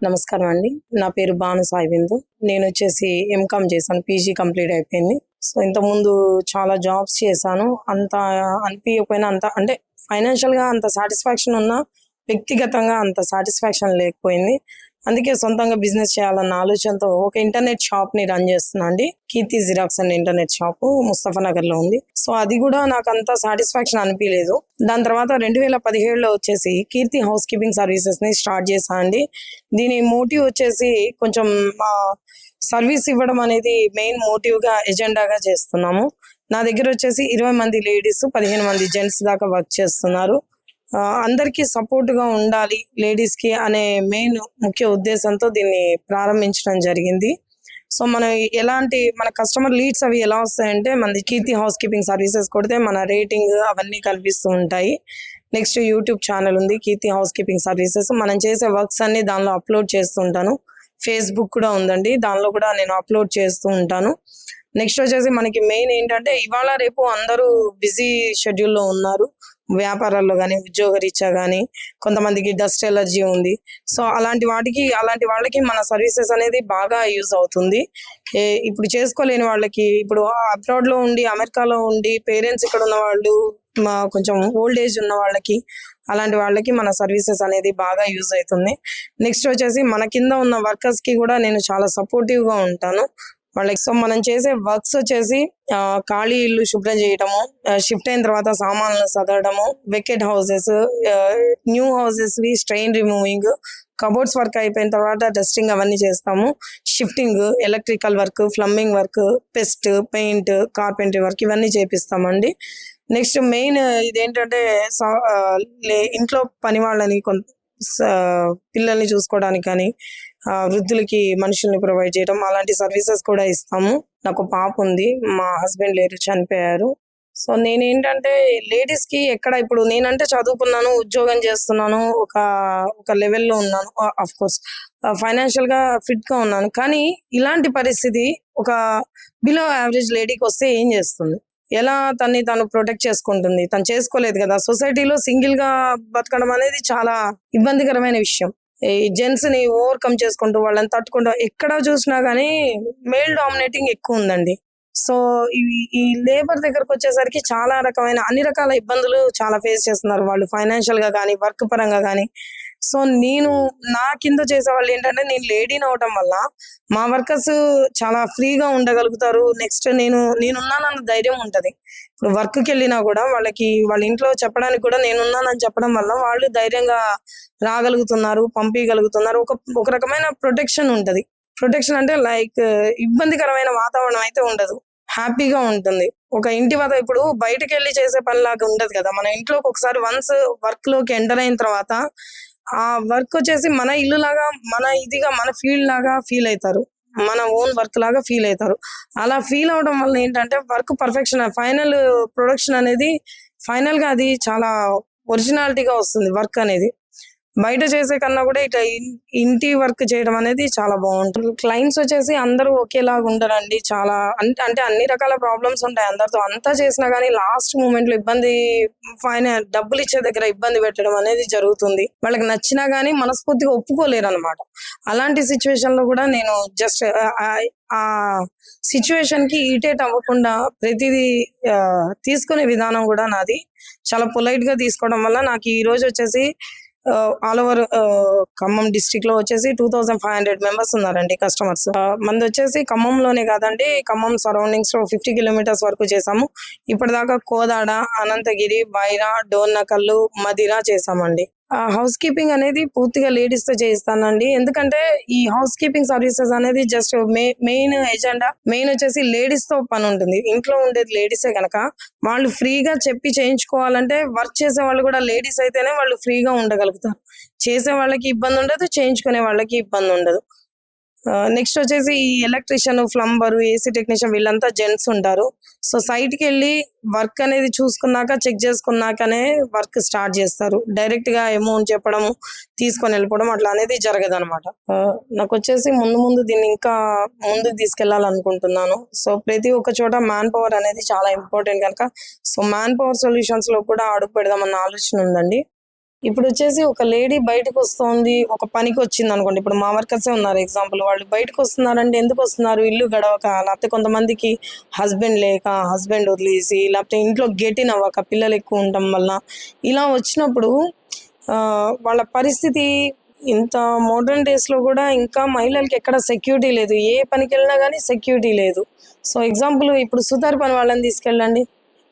నమస్కారం అండి. నా పేరు భాను సాయి బిందు. నేనొచ్చేసి ఎంకామ్ చేశాను. పీజీ కంప్లీట్ అయిపోయింది. సో, ఇంతకుముందు చాలా జాబ్స్ చేశాను. అంత అనిపియకపోయినా అంటే ఫైనాన్షియల్‌గా అంత సాటిస్ఫాక్షన్ ఉన్నా, వ్యక్తిగతంగా అంత సాటిస్ఫాక్షన్ లేకపోయింది. అందుకే సొంతంగా బిజినెస్ చేయాలన్న ఆలోచనతో ఒక ఇంటర్నెట్ షాప్‌ని రన్ చేస్తున్నా అండి. కీర్తి జిరాక్స్ అనే ఇంటర్నెట్ షాపు ముస్తఫానగర్‌లో ఉంది. సో, అది కూడా నాకంత సాటిస్ఫాక్షన్ అనిపియలేదు. దాని తర్వాత 2017లో వచ్చేసి కీర్తి హౌస్ కీపింగ్ సర్వీసెస్‌ని స్టార్ట్ చేశా అండి. దీని మోటివ్ వచ్చేసి కొంచెం సర్వీస్ ఇవ్వడం అనేది మెయిన్ మోటివ్‌గా ఎజెండాగా చేస్తున్నాము. నా దగ్గర వచ్చేసి 20 మంది లేడీస్, 15 మంది జెంట్స్ దాకా వర్క్ చేస్తున్నారు. అందరికీ సపోర్ట్‌గా ఉండాలి లేడీస్‌కి అనే మెయిన్ ముఖ్య ఉద్దేశంతో దీన్ని ప్రారంభించడం జరిగింది. సో, మనం మన కస్టమర్ లీడ్స్ అవి ఎలా వస్తాయంటే, మనది కీర్తి హౌస్ కీపింగ్ సర్వీసెస్ కొడితే మన రేటింగ్ అవన్నీ కనిపిస్తూ ఉంటాయి. నెక్స్ట్ యూట్యూబ్ ఛానల్ ఉంది కీర్తి హౌస్ కీపింగ్ సర్వీసెస్. మనం చేసే వర్క్స్ అన్ని దానిలో అప్లోడ్ చేస్తుంటాను. ఫేస్బుక్ కూడా ఉందండి, దానిలో కూడా నేను అప్లోడ్ చేస్తూ ఉంటాను. నెక్స్ట్ వచ్చేసి మనకి మెయిన్ ఏంటంటే, ఇవాళ రేపు అందరూ బిజీ షెడ్యూల్లో ఉన్నారు. వ్యాపారాల్లో కానీ, ఉద్యోగరీత్యా కానీ, కొంతమందికి డస్ట్ ఎలర్జీ ఉంది. సో, అలాంటి వాళ్ళకి మన సర్వీసెస్ అనేది బాగా యూజ్ అవుతుంది. ఇప్పుడు చేసుకోలేని వాళ్ళకి, ఇప్పుడు అబ్రాడ్‌లో ఉండి, అమెరికాలో ఉండి పేరెంట్స్ ఇక్కడ ఉన్న వాళ్ళు, కొంచెం ఓల్డ్ ఏజ్ ఉన్న వాళ్ళకి, అలాంటి వాళ్ళకి మన సర్వీసెస్ అనేది బాగా యూజ్ అవుతుంది. నెక్స్ట్ వచ్చేసి మన కింద ఉన్న వర్కర్స్‌కి కూడా నేను చాలా సపోర్టివ్‌గా ఉంటాను వాళ్ళకి. సో, మనం చేసే వర్క్స్ వచ్చేసి ఖాళీ ఇల్లు శుభ్రం చేయటము, షిఫ్ట్ అయిన తర్వాత సామాన్లు సదరడము, వెకెట్ హౌసెస్, న్యూ హౌసెస్‌వి స్ట్రెయిన్ రిమూవింగ్, కబోర్డ్స్ వర్క్ అయిపోయిన తర్వాత డస్టింగ్ అవన్నీ చేస్తాము. Shifting, electrical work, plumbing work, pest, paint, carpentry work ఇవన్నీ చేపిస్తామండి. నెక్స్ట్ మెయిన్ ఇదేంటంటే, ఇంట్లో పని వాళ్ళని పిల్లల్ని చూసుకోవడానికి కానీ, వృద్ధులకి మనుషుల్ని ప్రొవైడ్ చేయడం, అలాంటి సర్వీసెస్ కూడా ఇస్తాము. నాకు పాప ఉంది, మా హస్బెండ్ లేరు, చనిపోయారు. సో, నేనేంటంటే లేడీస్‌కి ఇప్పుడు నేనంటే చదువుకున్నాను, ఉద్యోగం చేస్తున్నాను, ఒక లెవెల్‌లో ఉన్నాను. ఆఫ్‌కోర్స్ ఫైనాన్షియల్‌గా ఫిట్‌గా ఉన్నాను. కానీ ఇలాంటి పరిస్థితి ఒక బిలో యావరేజ్ లేడీకొస్తే ఏం చేస్తుంది? ఎలా తను ప్రొటెక్ట్ చేసుకుంటుంది? తను చేసుకోలేదు కదా! సొసైటీలో సింగిల్‌గా బతకడం అనేది చాలా ఇబ్బందికరమైన విషయం. ఈ జెంట్స్‌ని ఓవర్‌కమ్ చేసుకుంటూ, వాళ్ళని తట్టుకుంటూ ఎక్కడ చూసినా గానీ మేల్ డామినేటింగ్ ఎక్కువుందండి. సో, ఈ లేబర్ దగ్గరకొచ్చేసరికి చాలా అన్ని రకాల ఇబ్బందులు చాలా ఫేస్ చేస్తున్నారు వాళ్ళు, ఫైనాన్షియల్‌గా గానీ, వర్క్ పరంగా గానీ. సో, నా కింద చేసేవాళ్ళు ఏంటంటే, నేను లేడీని అవ్వటం వల్ల మా వర్కర్స్ చాలా ఫ్రీగా ఉండగలుగుతారు. నెక్స్ట్ నేనున్నానన్న ధైర్యం ఉంటది. ఇప్పుడు వర్క్‌కెళ్ళినా కూడా వాళ్ళ ఇంట్లో చెప్పడానికి కూడా నేనున్నానని చెప్పడం వల్ల వాళ్ళు ధైర్యంగా రాగలుగుతున్నారు, పంపియగలుగుతున్నారు. ఒక రకమైన ప్రొటెక్షన్ ఉంటది. ప్రొటెక్షన్ అంటే ఇబ్బందికరమైన వాతావరణం అయితే ఉండదు. హ్యాపీగా ఉంటుంది. ఒక ఇంటి వద్ద ఇప్పుడు బయటకెళ్ళి చేసే పనిలాగా ఉండదు కదా! మన ఇంట్లోకి ఒకసారి వన్స్ వర్క్‌లోకి ఎంటర్ అయిన తర్వాత ఆ వర్క్ వచ్చేసి మన ఇల్లులాగా, మన ఫీల్డ్ లాగా ఫీల్ అయితారు. మన ఓన్ వర్క్ లాగా ఫీల్ అయితారు. అలా ఫీల్ అవ్వడం వల్ల ఏంటంటే, వర్క్ పర్ఫెక్షన్, ఫైనల్ ప్రొడక్షన్ అనేది ఫైనల్‌గా అది చాలా ఒరిజినాలిటీగా వస్తుంది వర్క్ అనేది. బయట చేసే కన్నా కూడా ఇట్లా ఇంటి వర్క్ చేయడం అనేది చాలా బాగుంటుంది. క్లయింట్స్ వచ్చేసి అందరూ ఒకేలాగా ఉండరండి. చాలా అంటే అన్ని రకాల ప్రాబ్లమ్స్ ఉంటాయి అందరితో. అంతా చేసినా కానీ లాస్ట్ మూమెంట్ లో డబ్బులు ఇచ్చే దగ్గర ఇబ్బంది పెట్టడం అనేది జరుగుతుంది. వాళ్ళకి నచ్చినా గానీ మనస్ఫూర్తిగా ఒప్పుకోలేరు అనమాట. అలాంటి సిచ్యువేషన్ లో కూడా నేను జస్ట్ ఆ సిచ్యువేషన్ కి ఇరిటేట్ అవ్వకుండా ప్రతిదీ తీసుకునే విధానం కూడా నాది చాలా పొలైట్ గా తీసుకోవడం వల్ల నాకు ఈ రోజు వచ్చేసి ఆల్ ఓవర్ ఖమ్మం డిస్ట్రిక్ట్ లో వచ్చేసి 2500 మెంబర్స్ ఉన్నారండి కస్టమర్స్. మంది వచ్చేసి ఖమ్మంలోనే కాదండి, ఖమ్మం సరౌండింగ్స్ లో 50 కిలోమీటర్స్ వరకు చేసాము. ఇప్పటిదాకా కోదాడ, అనంతగిరి, బైరా, డోర్నకల్లు, మదిరా చేసామండి. హౌస్ కీపింగ్ అనేది పూర్తిగా లేడీస్ తో చేయిస్తానండి. ఎందుకంటే ఈ హౌస్ కీపింగ్ సర్వీసెస్ అనేది జస్ట్ మెయిన్ వచ్చేసి లేడీస్ తో పని ఉంటుంది. ఇంట్లో ఉండేది లేడీసే గనక వాళ్ళు ఫ్రీగా చెప్పి చేయించుకోవాలంటే, వర్క్ చేసే వాళ్ళు కూడా లేడీస్ అయితేనే వాళ్ళు ఫ్రీగా ఉండగలుగుతారు. చేసే వాళ్ళకి ఇబ్బంది ఉండదు, చేయించుకునే వాళ్ళకి ఇబ్బంది ఉండదు. నెక్స్ట్ వచ్చేసి ఈ ఎలక్ట్రీషియన్, ప్లంబర్, ఏసీ టెక్నీషియన్ వీళ్ళంతా జెంట్స్ ఉంటారు. సో, సైట్‌కి వెళ్ళి వర్క్ అనేది చూసుకున్నాక, చెక్ చేసుకున్నాకనే వర్క్ స్టార్ట్ చేస్తారు. డైరెక్ట్ గా అమౌంట్ చెప్పడము, తీసుకొని వెళ్ళిపోవడం అట్లా అనేది జరగదనమాట. నాకు వచ్చేసి ముందు దీన్ని ఇంకా ముందుకు తీసుకెళ్లాలనుకుంటున్నాను. సో, ప్రతి ఒక్క చోట మ్యాన్ పవర్ అనేది చాలా ఇంపార్టెంట్ కనుక, సో మ్యాన్ పవర్ సొల్యూషన్స్ లో కూడా అడుగు పెడదామన్న ఆలోచన ఉందండి. ఇప్పుడు వచ్చేసి ఒక లేడీ బయటకు వస్తోంది, ఒక పనికి వచ్చింది అనుకోండి. ఇప్పుడు మా వర్కర్సే ఉన్నారు ఎగ్జాంపుల్. వాళ్ళు బయటకు వస్తున్నారంటే ఎందుకు వస్తున్నారు? ఇల్లు గడవక, లేకపోతే కొంతమందికి హస్బెండ్ లేక, హస్బెండ్ వదిలేసి, లేకపోతే ఇంట్లో గెటిన్ అవ్వక, పిల్లలు ఎక్కువ ఉండటం వల్ల ఇలా వచ్చినప్పుడు వాళ్ళ పరిస్థితి ఇంత మోడర్న్ డేస్లో కూడా ఇంకా మహిళలకి ఎక్కడ సెక్యూరిటీ లేదు. ఏ పనికి వెళ్ళినా కానీ సెక్యూరిటీ లేదు. సో ఎగ్జాంపుల్ ఇప్పుడు సుతార్ పని వాళ్ళని తీసుకెళ్ళండి,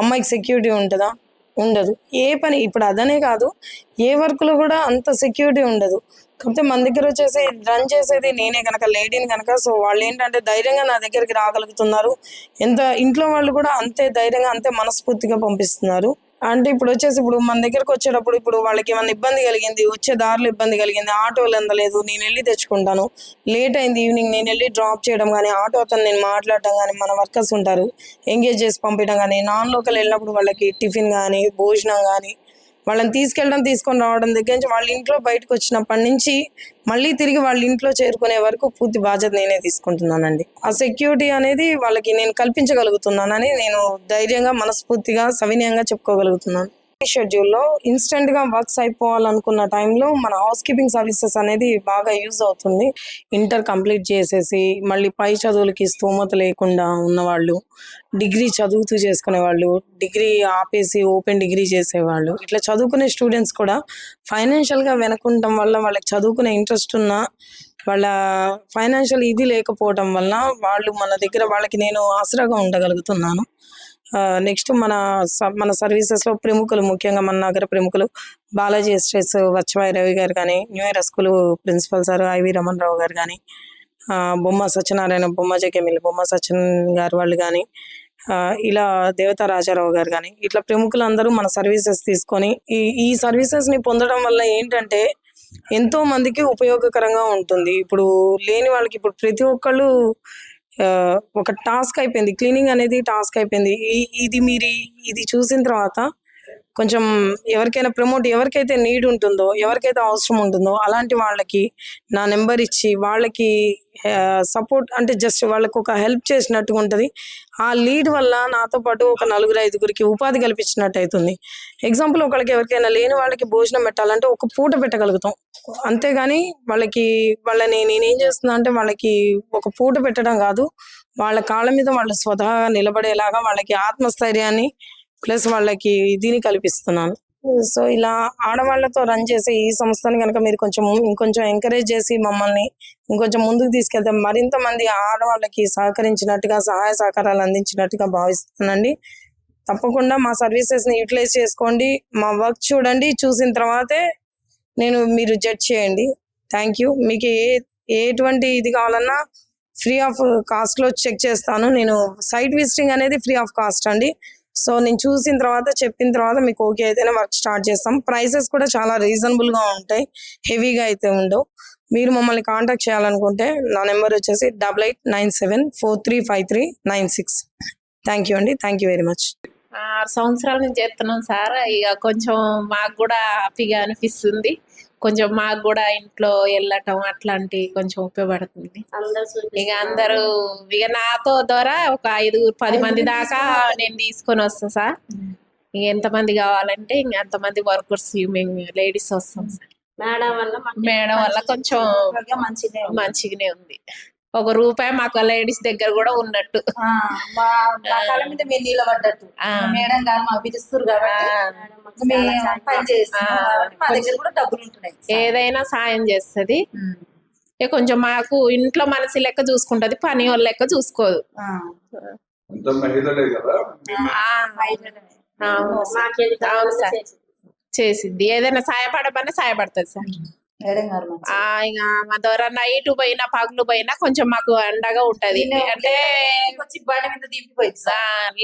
అమ్మాయికి సెక్యూరిటీ ఉంటుందా? ఉండదు. ఏ పని ఇప్పుడు అదనే కాదు, ఏ వర్క్లో కూడా అంత సెక్యూరిటీ ఉండదు. కాకపోతే మన దగ్గర వచ్చేసి రన్ చేసేది నేనే కనుక, లేడీని కనుక, సో వాళ్ళు ఏంటంటే ధైర్యంగా నా దగ్గరికి రాగలుగుతున్నారు. ఎంత ఇంట్లో వాళ్ళు కూడా అంతే ధైర్యంగా, అంతే మనస్ఫూర్తిగా పంపిస్తున్నారు. అంటే ఇప్పుడు వచ్చేసి ఇప్పుడు మన దగ్గరకు వచ్చేటప్పుడు ఇప్పుడు వాళ్ళకి ఏమైనా ఇబ్బంది కలిగింది, వచ్చే దారిలో ఇబ్బంది కలిగింది, ఆటోలు అందలేదు, నేను వెళ్ళి తెచ్చుకుంటాను. లేట్ అయింది ఈవినింగ్, నేను వెళ్ళి డ్రాప్ చేయడం కానీ, ఆటో అతను నేను మాట్లాడటం కానీ, మన వర్కర్స్ ఉంటారు ఎంగేజ్ చేసి పంపించడం కానీ, నాన్ లోకల్ వెళ్ళినప్పుడు వాళ్ళకి టిఫిన్ కానీ, భోజనం కానీ, వాళ్ళని తీసుకెళ్ళడం, తీసుకొని రావడం దగ్గర నుంచి వాళ్ళ ఇంట్లో బయటకు వచ్చినప్పటి నుంచి మళ్ళీ తిరిగి వాళ్ళ ఇంట్లో చేరుకునే వరకు పూర్తి బాధ్యత నేనే తీసుకుంటున్నానండి. ఆ సెక్యూరిటీ అనేది వాళ్ళకి నేను కల్పించగలుగుతున్నానని నేను ధైర్యంగా, మనస్ఫూర్తిగా, సవినయంగా చెప్పుకోగలుగుతున్నాను. షెడ్యూల్లో ఇన్స్టెంట్గా వర్క్స్ అయిపోవాలనుకున్న టైంలో మన హౌస్ కీపింగ్ సర్వీసెస్ అనేది బాగా యూజ్ అవుతుంది. ఇంటర్ కంప్లీట్ చేసేసి మళ్ళీ పై చదువులకి స్తోమత లేకుండా ఉన్నవాళ్ళు, డిగ్రీ చదువుతూ చేసుకునేవాళ్ళు, డిగ్రీ ఆపేసి ఓపెన్ డిగ్రీ చేసేవాళ్ళు, ఇట్లా చదువుకునే స్టూడెంట్స్ కూడా ఫైనాన్షియల్గా వెనకుండటం వల్ల, వాళ్ళకి చదువుకునే ఇంట్రెస్ట్ ఉన్న వాళ్ళ ఫైనాన్షియల్ ఇది లేకపోవడం వల్ల వాళ్ళు మన దగ్గర, వాళ్ళకి నేను ఆసరాగా ఉండగలుగుతున్నాను. నెక్స్ట్ మన సర్వీసెస్లో ప్రముఖులు, ముఖ్యంగా మన నగర ప్రముఖులు బాలాజీ ఎస్టేట్స్ వచ్చవాయి రవి గారు కానీ, new year school principal sir I V Raman Rao garu కానీ, బొమ్మ సత్యనారాయణ, బొమ్మ జకెమిల్, బొమ్మ సత్యన్ గారు వాళ్ళు కానీ, ఇలా దేవతా రాజారావు గారు కానీ, ఇట్లా ప్రముఖులందరూ మన సర్వీసెస్ తీసుకొని ఈ సర్వీసెస్ని పొందడం వల్ల ఏంటంటే ఎంతో మందికి ఉపయోగకరంగా ఉంటుంది. ఇప్పుడు లేని వాళ్ళకి, ఇప్పుడు ప్రతి ఒక్కళ్ళు ఒక టాస్క్ అయిపోయింది, క్లీనింగ్ అనేది టాస్క్ అయిపోయింది. ఇది చూసిన తర్వాత కొంచెం ఎవరికైనా ఎవరికైతే నీడ్ ఉంటుందో, ఎవరికైతే అవసరం ఉంటుందో అలాంటి వాళ్ళకి నా నెంబర్ ఇచ్చి వాళ్ళకి సపోర్ట్, అంటే జస్ట్ వాళ్ళకు ఒక హెల్ప్ చేసినట్టుగా ఉంటుంది. ఆ లీడ్ వల్ల నాతో పాటు ఒక 4-5గురికి ఉపాధి కల్పించినట్టు అవుతుంది. ఎగ్జాంపుల్, ఎవరికైనా లేని వాళ్ళకి భోజనం పెట్టాలంటే ఒక పూట పెట్టగలుగుతాం. అంతేగాని వాళ్ళని నేనేం చేస్తున్నా అంటే వాళ్ళకి ఒక పూట పెట్టడం కాదు, వాళ్ళ కాళ్ళ మీద వాళ్ళు స్వతహాగా నిలబడేలాగా వాళ్ళకి ఆత్మస్థైర్యాన్ని ప్లస్ వాళ్ళకి దీన్ని కల్పిస్తున్నాను. సో ఇలా ఆడవాళ్లతో రన్ చేసే ఈ సంస్థని కనుక మీరు ఇంకొంచెం ఎంకరేజ్ చేసి మమ్మల్ని ఇంకొంచెం ముందుకు తీసుకెళ్తే మరింత మంది ఆడవాళ్ళకి సహకరించినట్టుగా, సహాయ సహకారాలు అందించినట్టుగా భావిస్తున్నానండి. తప్పకుండా మా సర్వీసెస్ని యూటిలైజ్ చేసుకోండి, మా వర్క్ చూడండి, చూసిన తర్వాతే మీరు జడ్జ్ చేయండి. Thank you. మీకు ఎటువంటి ఇది కావాలన్నా ఫ్రీ ఆఫ్ కాస్ట్లో చెక్ చేస్తాను. నేను సైట్ విజిటింగ్ అనేది ఫ్రీ ఆఫ్ కాస్ట్ అండి. సో నేను చూసిన తర్వాత, చెప్పిన తర్వాత మీకు ఓకే అయితేనే వర్క్ స్టార్ట్ చేస్తాం. ప్రైసెస్ కూడా చాలా రీజనబుల్గా ఉంటాయి, హెవీగా అయితే ఉండవు. మీరు మమ్మల్ని కాంటాక్ట్ చేయాలనుకుంటే నా నెంబర్ వచ్చేసి 8897435396. థ్యాంక్ యూ అండి. Thank you very much. 6 సంవత్సరాల నుంచి చేస్తున్నాం సార్. ఇక కొంచెం మాకు కూడా హ్యాపీగా అనిపిస్తుంది. కొంచెం మాకు కూడా ఇంట్లో వెళ్ళటం అట్లాంటి కొంచెం ఉపయోగపడుతుంది. ఇక అందరూ నాతో ద్వారా ఒక 5-10 మంది దాకా నేను తీసుకొని వస్తాను సార్. ఇక ఎంతమంది కావాలంటే ఇంక అంతమంది వర్కర్స్ మేము లేడీస్ వస్తాం సార్. మేడం వల్ల కొంచెం మంచిగానే ఉంది. ₹1 మాకు లేడీస్ దగ్గర కూడా ఉన్నట్టు, నిలబడ్డట్టు మేడం గారు మాకు పిలుస్తారు కాబట్టి డబ్బులు ఉంటున్నాయి. ఏదైనా సాయం చేస్తుంది. కొంచెం మాకు ఇంట్లో మనిషి లెక్క చూసుకుంటది, పని వాళ్ళ లెక్క చూసుకోదు. అవును సార్, చేసిద్ది. ఏదైనా సాయపడమని సాయపడుతుంది సార్. ఇక మా ద్వారా నైట్ పోయినా పగులు పోయినా కొంచెం మాకు అండగా ఉంటది. అంటే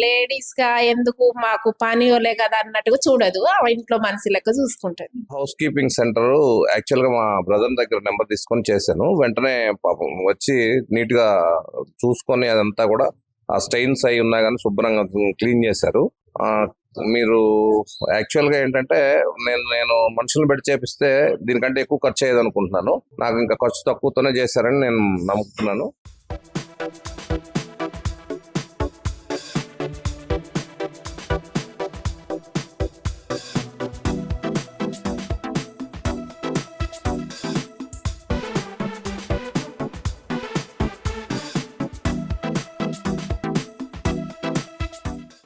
లేడీస్ గా ఎందుకు మాకు పని వాళ్ళే కదా అన్నట్టుగా చూడదు, ఇంట్లో మనిషి లెక్క చూసుకుంటది. హౌస్ కీపింగ్ సెంటర్ యాక్చువల్ గా మా బ్రదర్ దగ్గర నెంబర్ తీసుకొని చేశాను. వెంటనే పాపం వచ్చి నీట్ గా చూసుకొని అదంతా కూడా ఆ స్టెయిన్స్ అయి ఉన్నా కానీ శుభ్రంగా క్లీన్ చేశారు. మీరు యాక్చువల్ గా ఏంటంటే నేను మనుషులను పెట్టి చేపిస్తే దీనికంటే ఎక్కువ ఖర్చు అయ్యేది అనుకుంటున్నాను. నాకు ఇంకా ఖర్చు తక్కువతోనే చేశారని నేను నమ్ముతున్నాను.